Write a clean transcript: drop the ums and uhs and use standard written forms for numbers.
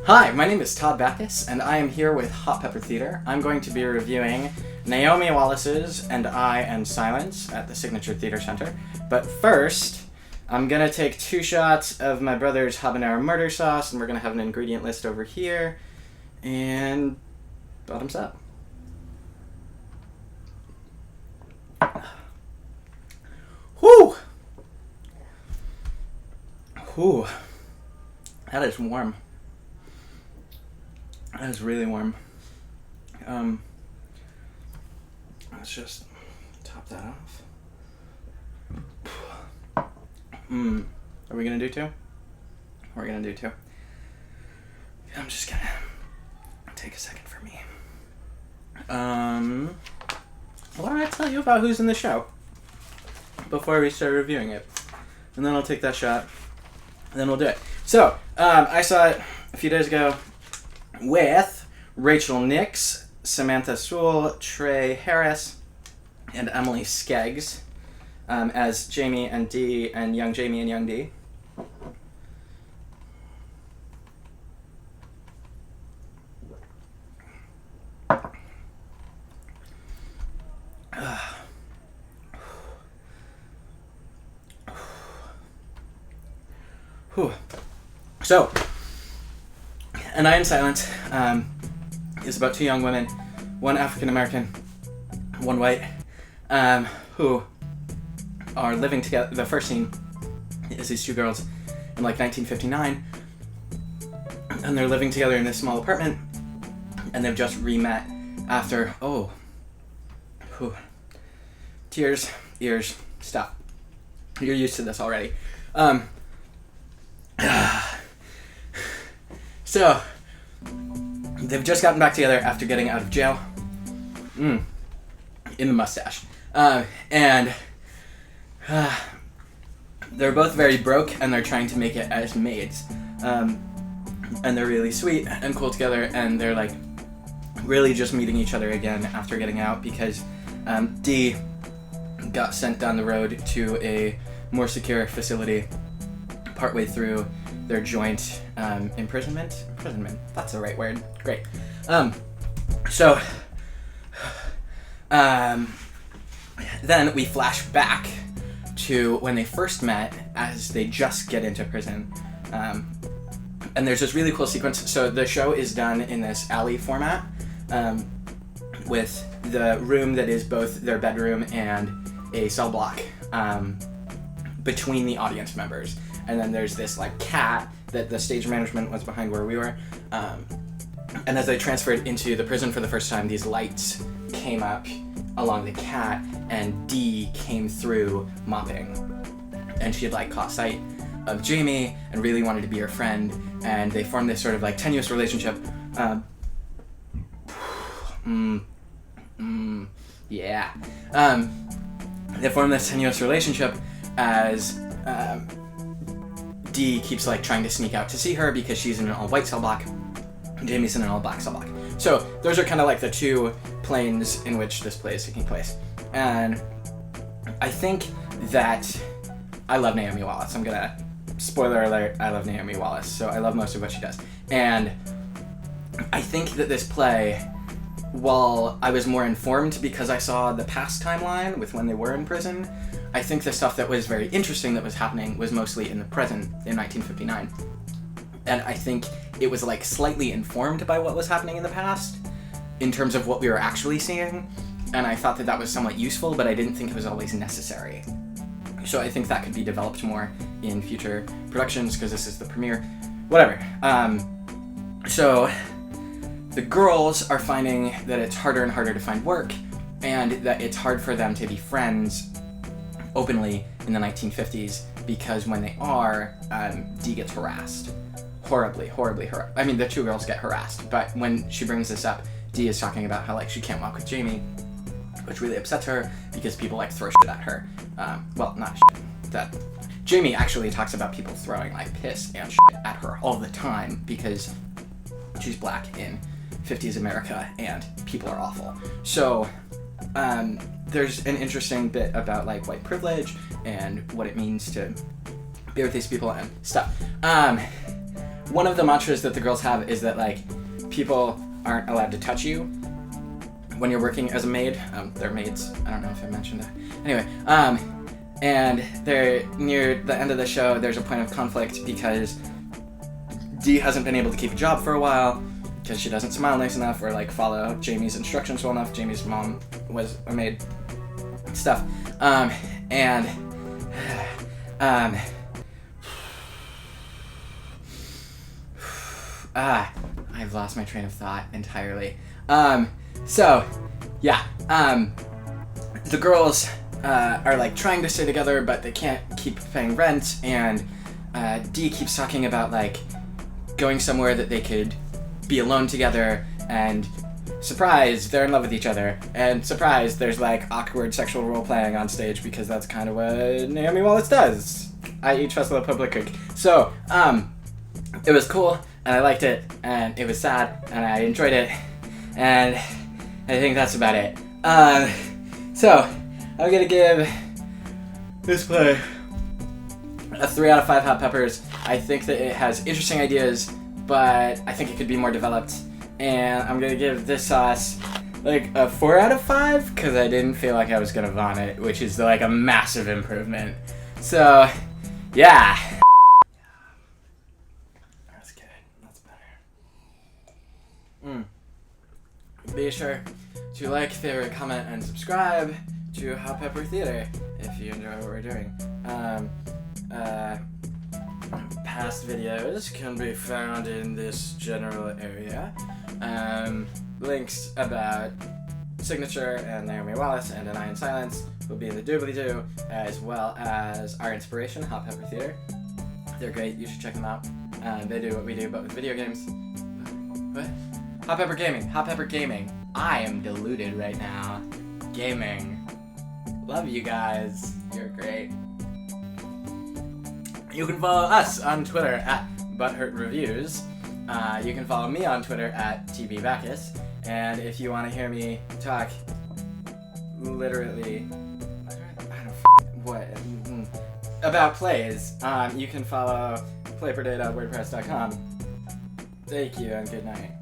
Hi, my name is Todd Backus, and I am here with Hot Pepper Theater. I'm going to be reviewing Naomi Wallace's And I Am Silence at the Signature Theater Center. But first, I'm going to take 2 shots of my brother's habanero murder sauce, and we're going to have an ingredient list over here. And bottoms up. Whew! Whew. That is warm. That is really warm. Let's just top that off. Are we gonna do 2? We're gonna do 2. I'm just gonna take a second for me. What do I tell you about who's in the show before we start reviewing it? And then I'll take that shot, and then we'll do it. So, I saw it a few days ago with Rachel Nix, Samantha Sewell, Trey Harris, and Emily Skeggs as Jamie and Dee, and young Jamie and young Dee. So, And I Am Silence is about 2 young women, one African American, one white, who are living together. The first scene is these 2 girls in like 1959, and they're living together in this small apartment, and they've just re-met after, tears, ears, stop. You're used to this already. So, they've just gotten back together after getting out of jail. In the mustache. And they're both very broke, and they're trying to make it as maids. And they're really sweet and cool together, and they're like really just meeting each other again after getting out because Dee got sent down the road to a more secure facility partway through their joint imprisonment, that's the right word, great. Then we flash back to when they first met as they just get into prison. And there's this really cool sequence. So the show is done in this alley format with the room that is both their bedroom and a cell block between the audience members. And then there's this like cat that the stage management was behind where we were. And as they transferred into the prison for the first time, these lights came up along the cat, and Dee came through mopping. And she had like caught sight of Jamie and really wanted to be her friend, and they formed this sort of like tenuous relationship. They formed this tenuous relationship as Dee keeps like trying to sneak out to see her because she's in an all-white cell block, and Jamie's in an all-black cell block. So those are kind of like the 2 planes in which this play is taking place. And I think that I love Naomi Wallace. I'm gonna, spoiler alert, I love Naomi Wallace, so I love most of what she does. And I think that this play, while I was more informed because I saw the past timeline with when they were in prison, I think the stuff that was very interesting that was happening was mostly in the present, in 1959. And I think it was like slightly informed by what was happening in the past in terms of what we were actually seeing. And I thought that that was somewhat useful, but I didn't think it was always necessary. So I think that could be developed more in future productions because this is the premiere. Whatever. So the girls are finding that it's harder and harder to find work, and that it's hard for them to be friends openly in the 1950s because when they are, Dee gets harassed. Horribly harassed. I mean, the 2 girls get harassed, but when she brings this up, Dee is talking about how like she can't walk with Jamie, which really upsets her because people like throw shit at her. Well, not shit. That Jamie actually talks about people throwing like piss and shit at her all the time because she's black in 50s America and people are awful. So there's an interesting bit about like white privilege and what it means to be with these people and stuff. one of the mantras that the girls have is that like people aren't allowed to touch you when you're working as a maid. They're maids. I don't know if I mentioned that. Anyway, and they're near the end of the show. There's a point of conflict because Dee hasn't been able to keep a job for a while because she doesn't smile nice enough or like follow Jamie's instructions well enough. Jamie's mom was a maid. Stuff. I've lost my train of thought entirely. So, yeah. The girls are like trying to stay together, but they can't keep paying rent, and Dee keeps talking about like going somewhere that they could be alone together, and surprise, they're in love with each other, and surprise, there's like awkward sexual role playing on stage because that's kind of what Naomi Wallace does, i.e. Trust the Public Cook. So, it was cool, and I liked it, and it was sad, and I enjoyed it, and I think that's about it. So, I'm gonna give this play a 3 out of 5 hot peppers. I think that it has interesting ideas, but I think it could be more developed. And I'm gonna give this sauce like a 4 out of 5 because I didn't feel like I was gonna vomit, which is like a massive improvement. So, yeah. That's good. That's better. Be sure to like, favorite, comment, and subscribe to Hot Pepper Theater if you enjoy what we're doing. Past videos can be found in this general area. Links about Signature and Naomi Wallace and An Eye in Silence will be in the doobly-doo, as well as our inspiration, Hot Pepper Theater. They're great, you should check them out. They do what we do, but with video games. What? Hot Pepper Gaming. Hot Pepper Gaming. I am deluded right now. Gaming. Love you guys. You're great. You can follow us on Twitter at ButthurtReviews. You can follow me on Twitter at TBBackus. And if you want to hear me talk literally, about plays, you can follow playperdate.wordpress.com. Thank you and good night.